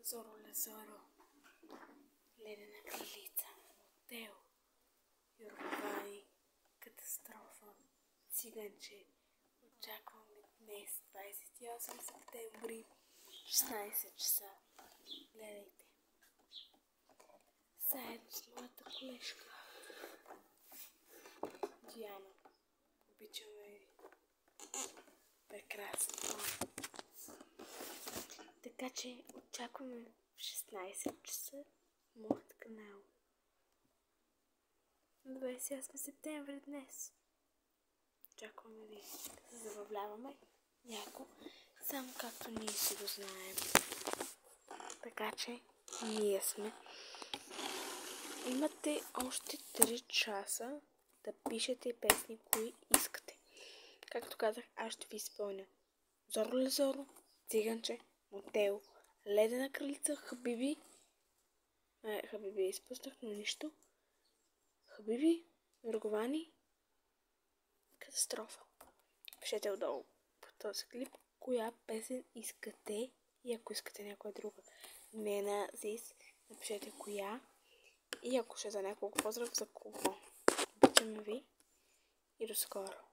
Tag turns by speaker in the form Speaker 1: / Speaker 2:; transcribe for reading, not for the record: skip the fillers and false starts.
Speaker 1: Зоро Лезоро, Ледена кралица, Мотел, Йорговани, Катастрофа, Циганче. Очакваме днес, 28 септември, 16 часа. Гледайте. Заедно с моята колежка Диана. Обичаме ви. Прекрасно. Така че очакваме в 16 часа в моят канал. На 28 септември днес. Очакваме ви да се забавляваме яко, само както ние си го знаем. Така че ние сме. Имате още 3 часа да пишете песни, кои искате. Както казах, аз ще ви изпълня Зоро Лезоро, Циганче, Мотел, Ледена кралица, Хабиби. Хабиби изпуснах, но нищо. Хабиби, Йорговани, Катастрофа. Пишете отдолу по този клип коя песен искате и ако искате някоя друга. Не на Зис, напишете коя и ако ще за няколко поздрав за кого. Обичаме ви и до скоро.